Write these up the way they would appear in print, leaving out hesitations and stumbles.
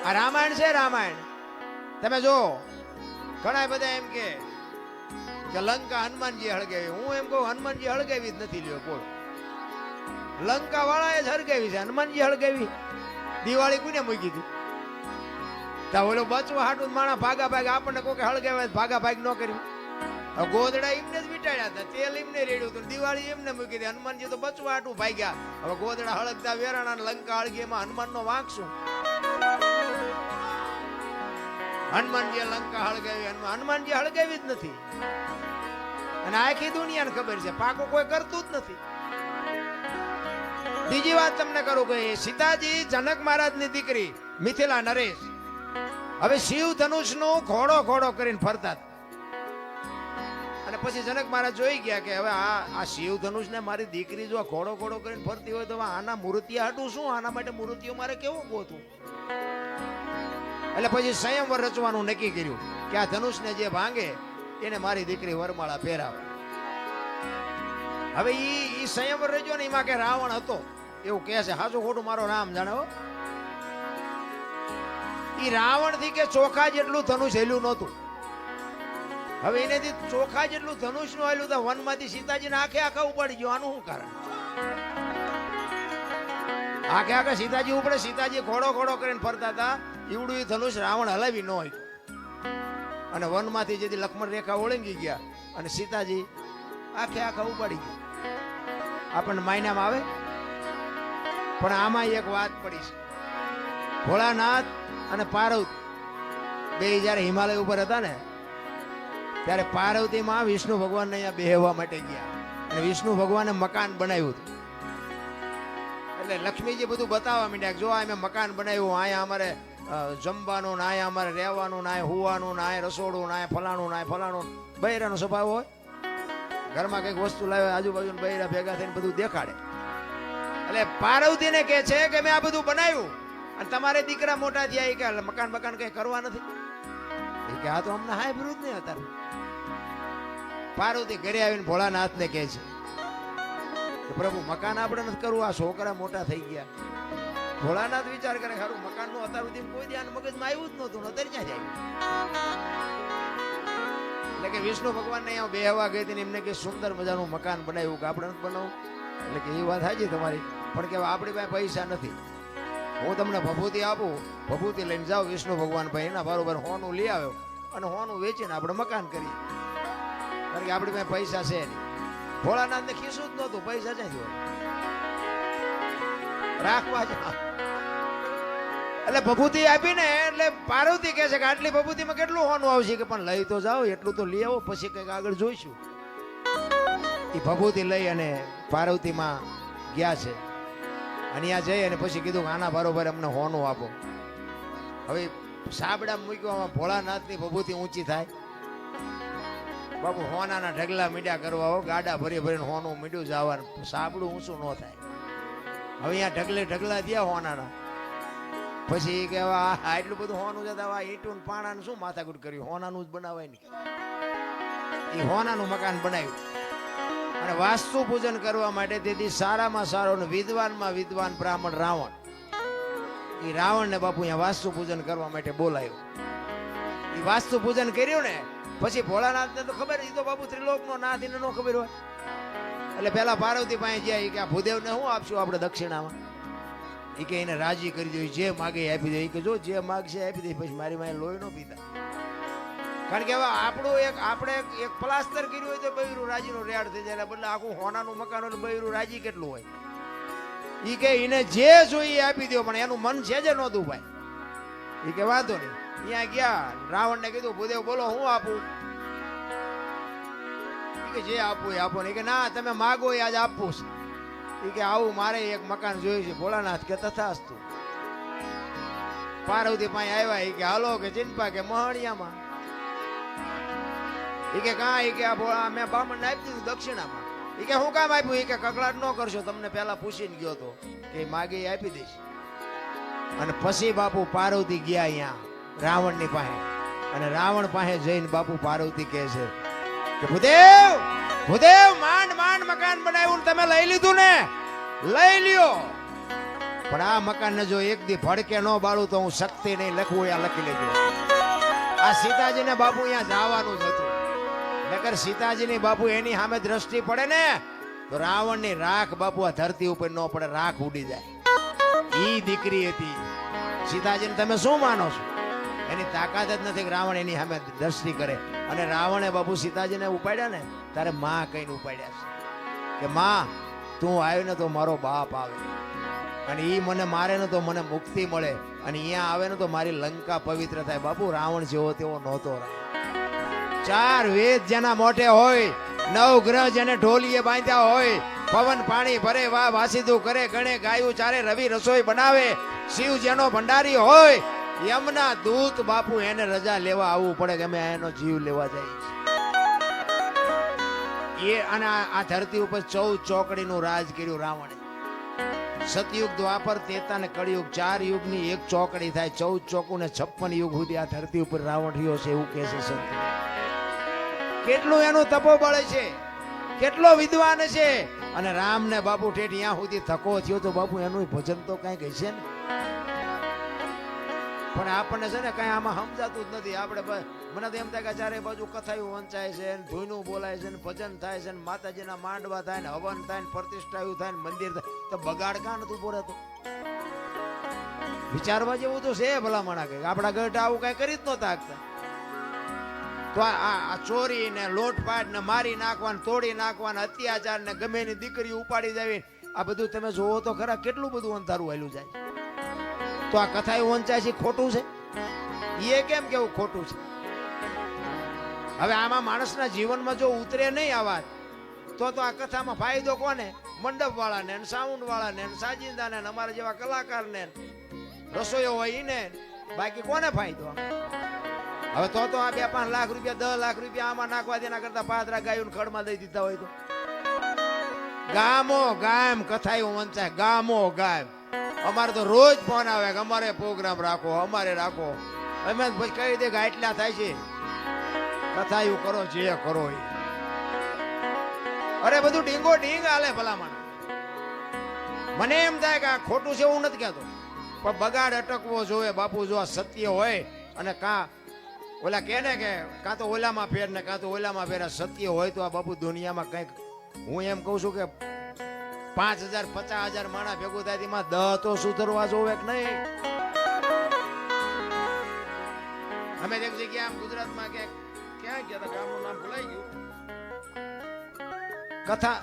આ રામાયણ છે. રામાયણ તમે જો ઘણા બધા એમ કે લંકા હનુમાનજી હળગાવી. હું એમ કહું હનુમાનજી હળગાવી જ નથી. લ્યો બોલો, લંકા વાળાએ જ હળગાવી છે. હનુમાનજી હળગાવી? દિવાળી કોને મૂકી હતી? તા ઓલો બચવા હાટું માણા ભાગા ભાગ આપણને કોઈ હળગાવે ભાગા ભાગ ન કર્યું. ગોદડા એમને જ વીટાડ્યા હતા, તેલ એમને રેડ્યું હતું, દિવાળી એમને મૂકી હતી. હનુમાનજી તો બચવા હાટું ભાગ્યા. હવે ગોદડા હળગતા વેરાણા લંકા હળગી, એમાં હનુમાન નો વાંક શું? હનુમાનજી લંકા હળગાવી? હનુમાનજી હળગાવી જ નથી. અને આખી દુનિયાને ખબર છે પાકો કોઈ કરતું જ નથી. બીજી વાત તમને કરું કે સીતાજી જનક મહારાજની દીકરી મિથિલા નરેશ હવે શિવ ધનુષ નું ઘોડો ઘોડો કરીને ફરતા. અને પછી જનક મહારાજ જોઈ ગયા કે હવે આ શિવ ધનુષ ને મારી દીકરી જો ઘોડો ઘોડો કરીને ફરતી હોય તો આના મૂર્તિયા હાટું શું? આના માટે મૂર્તિઓ મારે કેવું ગોતું? એટલે પછી સંયમવર રચવાનું નક્કી કર્યું કે આ ધનુષ ને જે ભાંગે એને મારી દીકરી વરમાળા પહેરાવે. હવે ઈ સંયમવર રચ્યો ને એમાં કે રાવણ હતો એવું કહે છે. સાચું ખોટું મારો રામ જાણે. ઈ રાવણ થી કે ચોખા જેટલું ધનુષ હેલ્યું નહોતું. હવે એનેથી ચોખા જેટલું ધનુષ નું હેલ્યું તો વન માંથી સીતાજી ને આખે આખા ઉપાડી ગયો. આનું શું કારણ? આખે આખા સીતાજી ઉપડે. સીતાજી ઘોડો ઘોડો કરીને ફરતા હતા. ઈવડું ધનુષ રાવણ હલાવી ન હોય. અને વન માંથી જેથી લક્ષ્મણ રેખા ઓળંગી ગયા અને સીતાજી આખે આખા ઉપાડી ગયા. આપણને માયનામાં આવે. પણ આમાં એક વાત પડી છે. ભોળાનાથ અને પાર્વતી બે જયારે હિમાલય ઉપર હતા ને ત્યારે પાર્વતી માં વિષ્ણુ ભગવાન અહીંયા બેહવા માટે ગયા. અને વિષ્ણુ ભગવાને મકાન બનાવ્યું હતું. એટલે લક્ષ્મીજી બધું બતાવવા માંડ્યા. જો અમે મકાન બનાવ્યું, અહીંયા અમારે જમવાનું, ના અહીંયા અમારે રહેવાનું, ના હુવાનું, ના રસોડું, ના ફલાણું, ના ફલાણું. બૈરાનો સ્વભાવ હોય. ઘરમાં કઈક વસ્તુ લાવે આજુબાજુ બૈરા ભેગા થઈને બધું દેખાડે. એટલે પાર્વતીને કે છે કે મેં આ બધું બનાવ્યું અને તમારે દીકરા મોટા થયા કે મકાન બકાન કઈ કરવા નથી. કે આ તો અમને હાય વિરુદ્ધ નહીં હતા. પાર્વતી ઘરે આવીને ભોળાનાથ ને કહે છે કે પ્રભુ મકાન આપણે નથી કરવું, આ છોકરા મોટા થઈ ગયા. ભોળાનાથ વિચાર કરે ખરું મકાન નું અત્યાર સુધી કોઈ ધ્યાન મગજમાં આવ્યું જ નહોતું. અત્યારે ક્યાં જાય? એટલે કે વિષ્ણુ ભગવાન ને અહીંયા બેહવા ગઈ હતી એમને કે સુંદર મજાનું મકાન બનાવ્યું કે આપણે નથી બનાવવું. એટલે કે એ વાત સાચી તમારી, પણ કે આપણી પાસે પૈસા નથી. હું તમને ભભૂતિ આપું, ભભૂતિ લઈને જાઓ વિષ્ણુ ભગવાન ભાઈ એના બરોબર હોનું લઈ આવ્યો અને હોનું વેચીને આપણે મકાન કરીએ. કારણ કે આપણી પાસે પૈસા છે નહીં. ભોળાનાથ ને ખીસું જ નહોતું. પૈસા ક્યાંથી હોય? રાખવા જ. એટલે ભભૂતિ આપીને એટલે પાર્વતી કહે છે કે આટલી ભભૂતિમાં કેટલું હોનું આવશે? કે પણ લઈ તો જાઓ, એટલું તો લઈ આવો, પછી કઈક આગળ જોઈશું. એ ભભૂતિ લઈ અને પાર્વતીમાં ગયા છે. અને ત્યાં જઈ અને પછી કીધું કે આના બરોબર અમને હોનું આપો. હવે સાબડા મૂક્યો, ભોળાનાથની ભભૂતિ ઊંચી થાય. બાપુ હોનાના ઢગલા મીડ્યા કરવા હો, ગાડા ભરી ભરીને હોનું મીડ્યું જવાનું, સાબડું ઊંચું ન થાય. હવે અહીંયા ઢગલે ઢગલા થયા હોનાના. પછી કે એટલું બધું હોનું જતા ઈંટું પાણાનું શું માથાકૂટ કર્યું? હોનાનું જ બનાવાય નહીં. એ હોનાનું મકાન બનાવ્યું. અને વાસ્તુ પૂજન કરવા માટે તેથી સારામાં સારો વિદ્વાનમાં વિદ્વાન બ્રાહ્મણ રાવણ, એ રાવણ ને બાપુ અહીંયા વાસ્તુ પૂજન કરવા માટે બોલાયો. એ વાસ્તુ પૂજન કર્યું ને પછી ભોળાનાથ ને તો ખબર, એ તો બાપુ ત્રિલોક નો નાથ, એને નો ખબર હોય. એટલે પેલા પાર્વતી પાસે ગયા કે આ ભૂદેવ ને શું આપશું આપણે દક્ષિણામાં? એ કે એને રાજી કરી દો, જે માગે આપી દે. કે જો જે માગશે આપી દે, પછી મારી માએ લોહી નો પીતા. કારણ કે હવે આપણું આપણે એક પ્લાસ્ટર કર્યું હોય તો બૈરું રાજીનો રેડ થઈ જાય. બદલે આખું હોનાનું મકાન હોય બૈરું રાજી કેટલું હોય? ઈ કે એને જે જોઈએ આપી દો, પણ એનું મન છે જ નહોતું ભાઈ. ઈ કે વાંધો નહીં. ત્યાં ગયા, રાવણ ને કીધું ભૂદેવ બોલો હું આપું? કે જે આપવું એ આપો. ને કે ના તમે માગો એ આજ આપવું છે. ઈ કે આવું મારે એક મકાન જોયું છે. ભોળાનાથ કે તથાસ્તુ. પાર્વતી પાસે આવ્યા. ઈ કે હાલો કે ચિંપા કે મહણિયામાં. એ કે કા? એ કે આ મેં બામણ આપી દીધું દક્ષિણામાં. એ કે હું કામ આપ્યું? એ કે કકડાટ ન કરશો, તમને પેલા પૂછીને ગયો તો કે માગે આપી દઈશ. અને પછી બાપુ પાર્વતી ગયા અહીંયા રાવણ ની પાસે. અને રાવણ પાસે જઈને બાપુ પાર્વતી કહે છે કે ભૂદેવ ભૂદેવ માંડ માંડ મકાન બનાવ્યું, તમે લઈ લીધું ને? લઈ લ્યો. પણ આ મકાન જો એક દી ભડકે ન બાળું તો હું શક્તિ નહીં લખવું અહીંયા લખી લેજો. આ સીતાજીને બાપુ અહીંયા જવાનું જ હતું. નકર સીતાજીની બાપુ એની સામે દ્રષ્ટિ પડે ને તો રાવણની રાખ બાપુ આ ધરતી ઉપર ન પડે, રાખ ઉડી જાય. ઈ દીકરી હતી સીતાજીને. તમે શું માનો છો? એની તાકાત જ નથી કે રાવણ એની સામે દ્રષ્ટિ કરે. અને રાવણે બાપુ સીતાજીને ઉપાડ્યા ને તારે માં કહીને ઉપાડ્યા છે કે માં તું આવ્યો ને તો મારો બાપ આવે, અને ઈ મને મારે ને તો મને મુક્તિ મળે, અને અહીંયા આવે ને તો મારી લંકા પવિત્ર થાય. બાપુ રાવણ જેવો તેવો નહોતો. 4 વેદ જેના મોઢે હોય, 9 ગ્રહ જેને ઢોલીએ બાંધ્યા હોય, પવન પાણી ભરે વાહ વાસીદું કરે, ગણે ગાયું ચારે રવિ રસોઈ બનાવે, શિવ જેનો ભંડારી હોય, યમના દૂત બાપુ એને રજા લેવા આવવું પડે કે અમે એનો જીવ લેવા જઈએ. એ અને આ ધરતી ઉપર 14 ચોકડીનું રાજ કર્યું રાવણે. સતયુગ, દ્વાપર, ત્રેતા ને કળિયુગ 4 યુગની એક ચોકડી થાય. 14 ચોકું ને 56 યુગ સુધી આ ધરતી ઉપર રાવણ રહ્યો છે એવું કહે છે સંત. કેટલું એનું તપોબળ છે, કેટલો વિદ્વાન છે. અને રામ ને બાપુ ઠેઠ ત્યાં સુધી થકો થયો તો બાપુ એનું ભજન તો કઈક હશે ને. પણ આપણને છે ને કઈ આમાં સમજાતું જ નથી. આપણે મને તો એમ થાય કે ચારે બાજુ કથાયું વંચાય છે, ધૂનું બોલાય છે, ભજન થાય છે, માતાજીના માંડવા થાય ને, હવન થાય ને, પ્રતિષ્ઠાયું થાય ને, મંદિર થાય, તો બગાડ કાં નતું બોલાતો? વિચારવા જેવું તો છે ભલામણા. કઈ આપણા ગઢ આવું કઈ કરી જ નહોતા શકતા. તો આ ચોરી ને લોટપાટ ને મારી નાખવા ને તોડી નાખવા ને અત્યાચાર ને ગમે એની દીકરી ઉપાડી જાવી, આ બધું તમે જોવો તો ખરા કેટલું બધું અંધારું હાલ્યું જાય. તો આ કથા વંચાય છે ખોટું છે? એ કેમ કેવું ખોટું છે? હવે આમાં માણસના જીવનમાં જો ઉતરે નહીં આ વાત તો આ કથામાં ફાયદો કોને? મંડપ વાળાને, સાઉન્ડ વાળાને, સાજિંદાને, અમારા જેવા કલાકારને, રસોઈયો હોય એને. બાકી કોને ફાયદો? હવે તો આ 2-5 લાખ રૂપિયા 10 લાખ રૂપિયા આમાં નાખવા દેના કરતા 5 ગાયું ખડમાં દઈ દીધા હોય તો. ગામો ગામ કથાયું વંચાય, ગામો ગામ. અમારે તો રોજ ફોન આવે કે અમારે પ્રોગ્રામ રાખો, અમારે રાખો. અમે પછી કહી દે કે આટલા થાય છે, કથાયું કરો જે કરો એ. અરે બધું ડીંગો ડીંગ હાલે ભલામણ. મને એમ થાય કે આ ખોટું છે એવું નથી કહેતો, પણ બગાડ અટકવો જોઈએ બાપુ. જો આ સત્ય હોય અને ઓલા કે ને કે કાં તો ઓલામાં ફેર ને કાં તો ઓલામાં ફેર, સત્ય હોય તો આ બાપુ દુનિયામાં કંઈક, હું એમ કહું છું કે 5000 50,000 માણા ભેગું થાય તેમાં 10 તો સુધરવા જોવે કે નહીં. અમે એક જગ્યાએ આમ ગુજરાતમાં ક્યાં ગયા હતા, ગામનું નામ ભૂલાઈ ગયું, કથા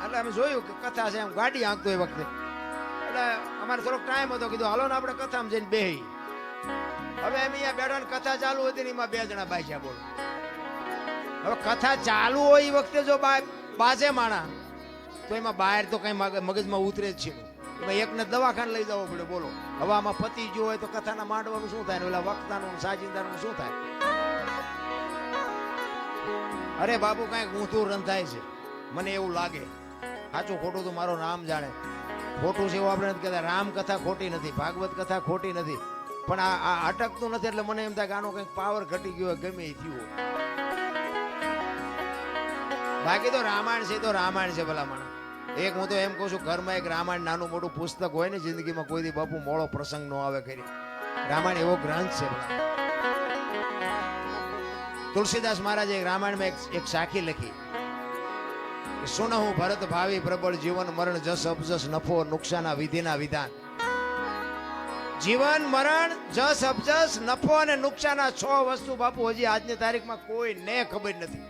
એટલે અમે જોયું કે કથા છે એમ ગાડી આંકતો એ વખતે. એટલે અમારે થોડોક ટાઈમ હતો, કીધું હાલો ને આપણે કથામાં જઈને બેહી. હવે એમ અહીંયા બેઠા કથા ચાલુ હતી ને એમાં 2 જણા બાજ્યા. બોલો, હવે કથા ચાલુ હોય એ વખતે જો બાજે માણા તો એમાં બહાર તો કઈ મગજમાં ઉતરે જ છે. એમાં એકને દવાખાને લઈ જવો પડે. બોલો, હવે આમાં પતિ જો હોય તો કથાના માંડવાનું શું થાય, ઓલા વક્તાનું સાજિંદાનું શું થાય? અરે બાપુ કઈક ઊંધું રંધાય છે, મને એવું લાગે. સાચું ખોટું તો મારો નામ જાણે. ખોટું છે એવું આપણે નથી કહેતા. રામ કથા ખોટી નથી, ભાગવત કથા ખોટી નથી, પણ આ અટકતું નથી. એટલે મને એમ થાય કે આનો કંઈક પાવર ઘટી ગયો ગમે એ થયું. બાકી તો રામાયણ છે તો રામાયણ છે ભલામણ. એક હું તો એમ કહું છું, ઘરમાં એક રામાયણ નાનું મોટું પુસ્તક હોય ને જિંદગીમાં કોઈ દી બાપુ મોળો પ્રસંગ ન આવે કરી. રામાયણ એવો ગ્રંથ છે. તુલસીદાસ મહારાજે રામાયણમાં એક સાખી લખી, સુનહું ભરત ભાવી પ્રબળ જીવન મરણ જસ અપજસ નફો નુકસાના વિધિના વિધાન. જીવન મરણ જસ અપજસ નફો અને નુકસાન, 6 વસ્તુ બાપુ હજી આજની તારીખમાં કોઈને ખબર નથી.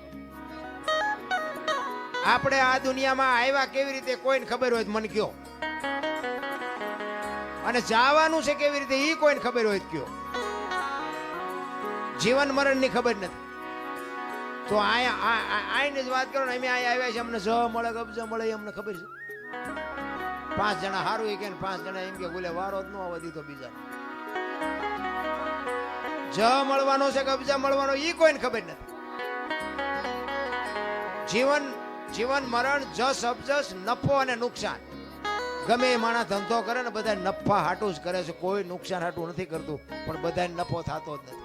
આપણે આ દુનિયામાં આવ્યા કેવી રીતે કોઈને ખબર હોય મને કયો, અને જવાનું છે કેવી રીતે ઈ કોઈને ખબર હોય કયો. જીવન મરણ ની ખબર નથી. તો આની જ વાત કરો ને, અમે અહીંયા આવ્યા છે, અમને જ મળે કબજા મળે અમને ખબર છે. 5 જણા હારું કે 5 જણા એમ કે બોલે વારો જ ન આવવા દીધો બીજા. જ મળવાનો છે કબજા મળવાનો ઈ કોઈને ખબર નથી. જીવન મરણ જસ અબજસ નફો અને નુકસાન. ગમે એ માણસ ધંધો કરે ને બધા નફા હાટું જ કરે છે, કોઈ નુકસાન હાટું નથી કરતું, પણ બધા નફો થતો જ નથી.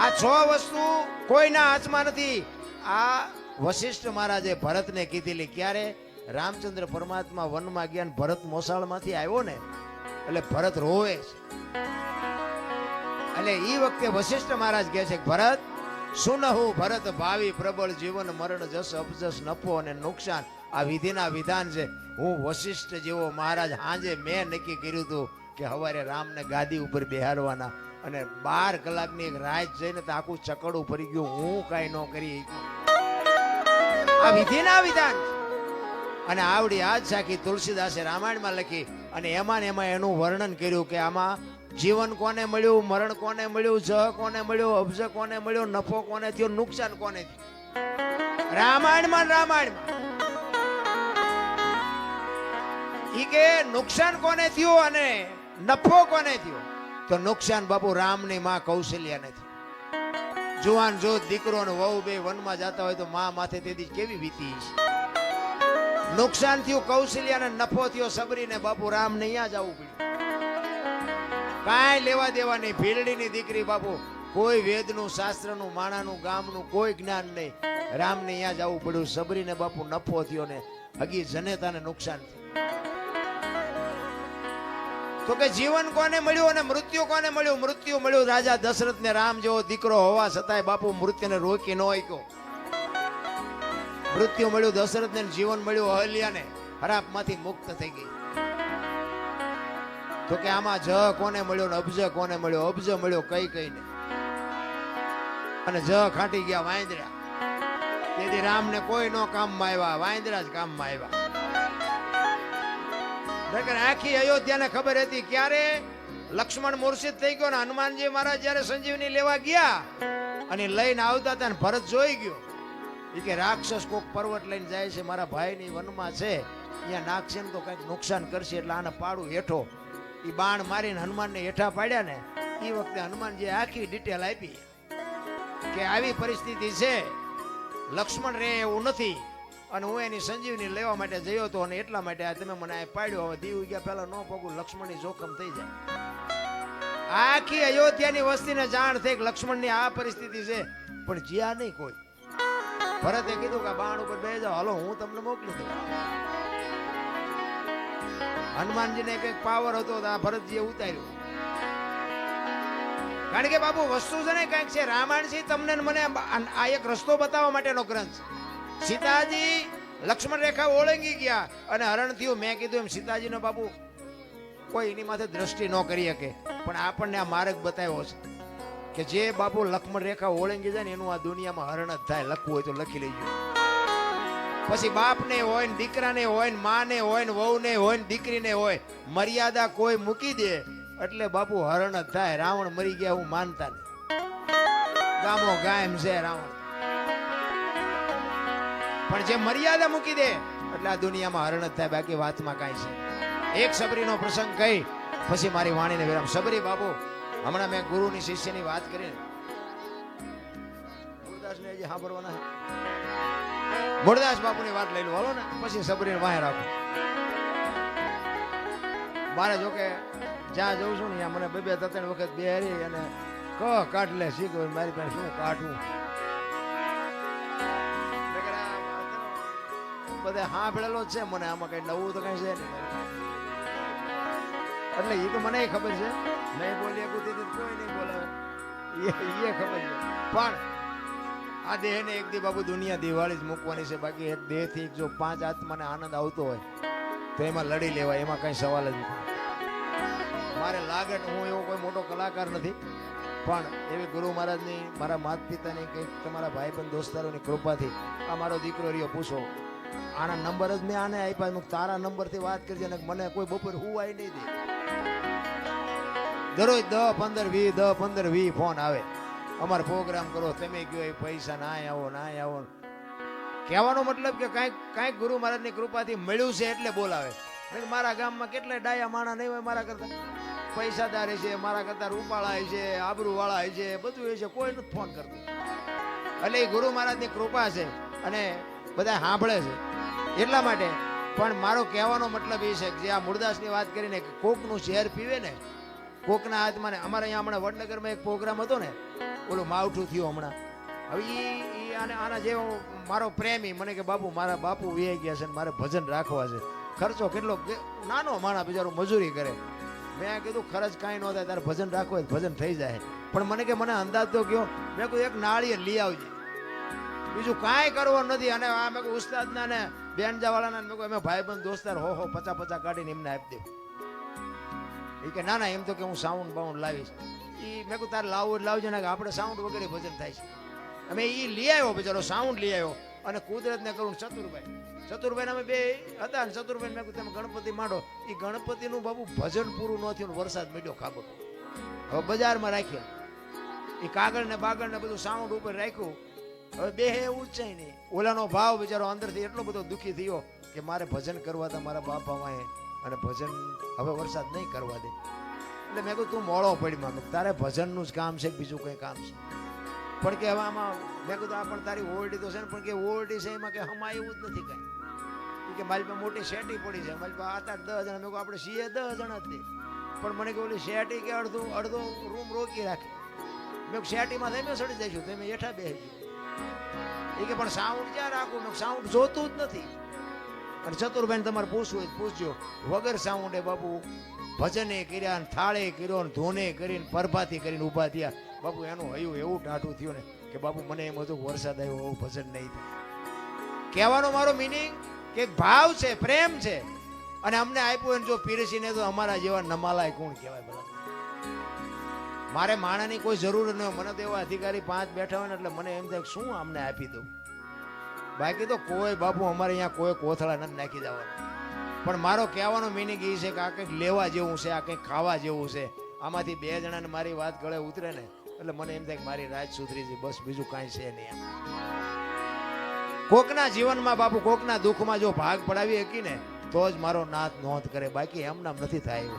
આ 6 વસ્તુ કોઈના હાથમાં નથી. આ વશિષ્ઠ મહારાજે ભરતને કીધેલી. ક્યારે? રામચંદ્ર પરમાત્મા વનમાં ગયા ને ભરત મોસાળમાંથી આવ્યો ને એટલે ભરત રોવે છે. એટલે એ વખતે વશિષ્ઠ મહારાજ કહે છે, ભરત સુનહુ ભરત ભાવિ પ્રબળ જીવન મરણ જસ અપજસ નફો અને નુકસાન આ વિધિના વિધાન છે. હું વશિષ્ઠ જેવો મહારાજ હાંજે મેં નક્કી કર્યું હતું કે હવારે રામને ગાદી ઉપર બેહાડવાના અને 12 કલાકની એક રાત જઈને તો આખું ચકડું ફરી ગયું. હું કાંઈ ન કરી આ વિધિના વિધાન. અને આવડી આજ સાખી તુલસીદાસે રામાયણમાં લખી અને એમાં ને એમાં એનું વર્ણન કર્યું કે આમાં જીવન કોને મળ્યું, મરણ કોને મળ્યું, જહ કોને મળ્યો, અબજ કોને મળ્યો, નફો કોને થયો, નુકસાન કોને થયું. રામાયણમાં ઈ કે નુકસાન કોને થયું અને નફો કોને થયો. તો નુકસાન બાપુ રામની માં કૌશલ્યાને થયું. જુવાન જો દીકરો ને વહુ બે વનમાં જતા હોય તો માં માથે તેથી કેવી વીતી છે. નુકસાન થયું કૌશલ્યાને, નફો થયો સબરીને. બાપુ રામ ને અહીંયા જવું પડ્યું. કાંઈ લેવા દેવા નહીં. ભીલડીની દીકરી બાપુ, કોઈ વેદનું, શાસ્ત્રનું, માણાનું, ગામનું કોઈ જ્ઞાન નહીં. રામને અહીંયા જવું પડ્યું. સબરીને બાપુ નફો થયો ને હગી જનેતાને નુકસાન થયું. તો કે જીવન કોને મળ્યું અને મૃત્યુ કોને મળ્યું. મૃત્યુ મળ્યું રાજા દશરથ ને. રામ જેવો દીકરો હોવા છતાંય બાપુ મૃત્યુને રોકી ન શક્યો. મૃત્યુ મળ્યું દશરથ ને, જીવન મળ્યું અહલ્યાને. હરાપમાંથી મુક્ત થઈ ગઈ. તો કે આમાં જ કોને મળ્યો ને અબજ કોને મળ્યો. અબજ મળ્યો કઈ કઈ ને, અને જ ખાટી ગયા વાંદરા. તેથી રામ ને કોઈ નો કામમાં આવ્યા, વાંદરા જ કામમાં આવ્યા. આખી અયોધ્યાને ખબર હતી. ક્યારે લક્ષ્મણ મૂર્છિત થઈ ગયો ને હનુમાનજી મહારાજ જયારે સંજીવની લેવા ગયા અને લઈને આવતા હતા ને ભરત જોઈ ગયો. એ કે રાક્ષસ કોક પર્વત લઈને જાય છે, મારા ભાઈની વનમાં છે, અહીંયા નાખશે ને તો કઈક નુકસાન કરશે, એટલે આને પાડું હેઠો. એ બાણ મારીને હનુમાનને હેઠા પાડ્યા ને એ વખતે હનુમાનજી આખી ડિટેલ આપી કે આવી પરિસ્થિતિ છે, લક્ષ્મણ રે એવું નથી અને હું એની સંજીવની લેવા માટે જયો હતો અને એટલા માટે આ તમે મને આ પાડ્યો. હવે દીવ ગયા પહેલા ન પગું, લક્ષ્મણની જોખમ થઈ જાય. આખી અયોધ્યાની વસ્તીને જાણ થઈ કે લક્ષ્મણની આ પરિસ્થિતિ છે, પણ જ્યાં નહીં કોઈ. ભરતે કીધું કે બાણ ઉપર બેસી જાઓ, હાલો હું તમને મોકલી દઉં. હનુમાનજીને કઈક પાવર હતો તો આ ભરતજીએ ઉતાર્યું. કારણ કે બાપુ વસ્તુ છે ને કઈક છે. રામાયણ છે તમને મને આ એક રસ્તો બતાવવા માટેનો ગ્રંથ. સીતાજી લક્ષ્મણ રેખા ઓળંગી ગયા અને હરણ થયું. મેં કીધું એમ સીતાજીનો બાપુ કોઈ એની માથે દ્રષ્ટિ ન કરી શકે, પણ આપણને આ માર્ગ બતાવ્યો છે કે જે બાપુ લક્ષ્મણ રેખા ઓળંગી જાય ને એનું આ દુનિયામાં હરણ જ થાય. લખવું હોય તો લખી લેજો. પછી બાપને હોય ને દીકરાને હોય ને માને હોય ને વહુને હોય ને દીકરીને હોય, મર્યાદા કોઈ મૂકી દે એટલે બાપુ હરણ જ થાય. રાવણ મરી ગયા હું માનતા નહીં. ગામો ગાયમ છે રાવણ, પણ જે મર્યાદા મૂકી દે એટલે આ દુનિયામાં હરણ જ થાય. બાકી વાતમાં કાંઈ છે. એક સબરીનો પ્રસંગ કહી પછી મારી વાણીને વિરામ. સબરી બાપુ હમણાં મેં ગુરુની શિષ્યની વાત કરી ને, મુરદાસને હજી સાંભળવાના છે. મુરદાસ બાપુની વાત લઈ લો હાલો ને, પછી સબરીને વાહે રાખો. મારે જોકે જ્યાં જઉં છું ને ત્યાં મને 2-3 વખત બેહરી અને કાઢ લે શીખ મારી પાસે શું કાઢવું. બધા સાંભળેલો જ છે મને, આમાં કઈ નવું તો કઈ છે નહીં. એટલે એ તો મને ખબર છે, નહીં બોલીએ કોઈ નહીં બોલાવે એ ખબર છે. પણ આ દેહ ને એક દી બાબુ દુનિયા દિવાળી જ મૂકવાની છે. બાકી એક દેહ થી જો 5 આત્માને આનંદ આવતો હોય તો એમાં લડી લેવાય, એમાં કઈ સવાલ જ નથી. મારે લાગે હું એવો કોઈ મોટો કલાકાર નથી, પણ એવી ગુરુ મહારાજની, મારા માતા પિતાની, કંઈક તમારા ભાઈ બંધ દોસ્તારોની કૃપાથી આ મારો દીકરો રહ્યો. પૂછો આના નંબર જ મેં આને આપ્યા. તારા નંબર થી વાત કરજે ને મને કોઈ બપોર હુવાય નહીં દે. દરરોજ 10-15-20 ફોન આવે, અમારે પ્રોગ્રામ કરો, તમે કયો એ પૈસા ના આવો ના આવો. કહેવાનો મતલબ કે કાંઈક ગુરુ મહારાજની કૃપાથી મળ્યું છે એટલે બોલાવે. મારા ગામમાં કેટલા ડાયા માણા નહીં હોય મારા કરતા, પૈસાદાર છે, મારા કરતા રૂપાળા છે, આબરૂ વાળા છે, બધું એ છે, કોઈ નથી ફોન કરતું. એટલે એ ગુરુ મહારાજની કૃપા છે અને બધા સાંભળે છે એટલા માટે. પણ મારો કહેવાનો મતલબ એ છે કે જે આ મુરદાસની વાત કરીને કે કોકનું ઝેર પીવે ને કોકના હાથમાં ને. અમારે અહીંયા હમણાં વડનગરમાં એક પ્રોગ્રામ હતો ને, ઓલું માવઠું થયું હમણાં, હવે ઈ આના જેવો મારો પ્રેમી મને કે બાપુ મારા બાપુ વી ગયા છે ને મારે ભજન રાખવા છે. ખર્ચો કેટલો નાનો માણા બિચારો મજૂરી કરે. મેં કીધું ખર્ચ કાંઈ ન થાય, તારે ભજન રાખવું હોય ભજન થઈ જાય. પણ મને કે મને અંદાજ તો કયો. મેં કહ્યું એક નાળિયેર લઈ આવજે, બીજું કાંઈ કરવું નથી. અને આ મેં કહ્યું ઉસ્તાદના ને બેનજાવાળાના મેં કહ્યું અમે ભાઈબંધ દોસ્તાર હો 50 કાઢીને એમને આપી દઉં. એ કે ના ના એમ તો કે હું સાઉન્ડ બાઉન્ડ લાવીશ. એ મેં કહ્યું તારે લાવવું એટલે લાવજો ને કે આપણે સાઉન્ડ વગેરે ભજન થાય છે. અમે એ લઈ આવ્યો બિચારો સાઉન્ડ લઈ આવ્યો અને કુદરતને કરું ચતુરભાઈ અમે બે હતા ને ચતુરભાઈ મેં કહ્યું તમે ગણપતિ માંડો. એ ગણપતિનું બાબુ ભજન પૂરું ન થયું, વરસાદ મળ્યો ખાબો. હવે બજારમાં રાખ્યા એ કાગળ ને બાગળ ને બધું સાઉન્ડ ઉપર રાખ્યું. હવે બે એવું જ છે નહીં. ઓલાનો ભાવ બિચારો અંદરથી એટલો બધો દુઃખી થયો કે મારે ભજન કરવા હતા મારા બાપામાં અને ભજન હવે વરસાદ નહીં કરવા દે. એટલે મેં કહ્યું તું મોડો પડી માં તારે ભજનનું જ કામ છે બીજું કંઈ કામ છે. પણ કે હવે આમાં મેં કીધું આ પણ તારી ઓરડી તો છે ને, પણ કે ઓરડી છે એમાં કે હમા એવું જ નથી કાંઈ. કે મારી પાસે મોટી શેટી પડી છે, મારી પાસે 8-10 જણા. મેં કહું આપણે છીએ 10 જણા જ દે. પણ મને કે ઓલી શેટી કે અડધો રૂમ રોકી રાખે. મેં શેટીમાં તમે સડી જઈશું તમે હેઠા બેસી. એ કે પણ સાઉન્ડ ક્યાં રાખું? મેં સાઉન્ડ જોતું જ નથી. અને ચતુરભાઈ તમારે પૂછવું હોય પૂછજો. વગર સાઉન્ડે બાપુ ભજને કર્યા ને થાળે કર્યો ને ધોને કરીને પરભાતી કરીને ઊભા થયા. બાપુ એનું હયું એવું ટાઢું થયું ને કે બાપુ મને એમ હતું વરસાદ આવ્યો એવું ભજન નહીં થાય. કહેવાનો મારો મિનિંગ કે ભાવ છે, પ્રેમ છે. અને અમને આપ્યું જો પીરસીને તો અમારા જેવા નમાલાય કોણ કહેવાય? બરાબર મારે માણાની કોઈ જરૂર ન હોય. મને તો એવા અધિકારી 5 બેઠા હોય ને એટલે મને એમ થાય શું અમને આપી દઉં. બાકી તો કોઈ બાપુ અમારે અહીંયા કોઈ કોથળા નથી નાખી જવાના. પણ મારો કહેવાનો મિનિંગ એ છે કે આ કંઈક લેવા જેવું છે, આ કંઈક ખાવા જેવું છે. આમાંથી 2 જણાને મારી વાત ગળે ઉતરે ને એટલે મને એમ થાય કે મારી રાત સુધરી છે, બસ બીજું કાંઈ છે નહીં. કોકના જીવનમાં બાપુ કોકના દુઃખમાં જો ભાગ પડાવી શકી ને તો જ મારો નાથ નોંધ કરે, બાકી એમ નામ નથી થાય.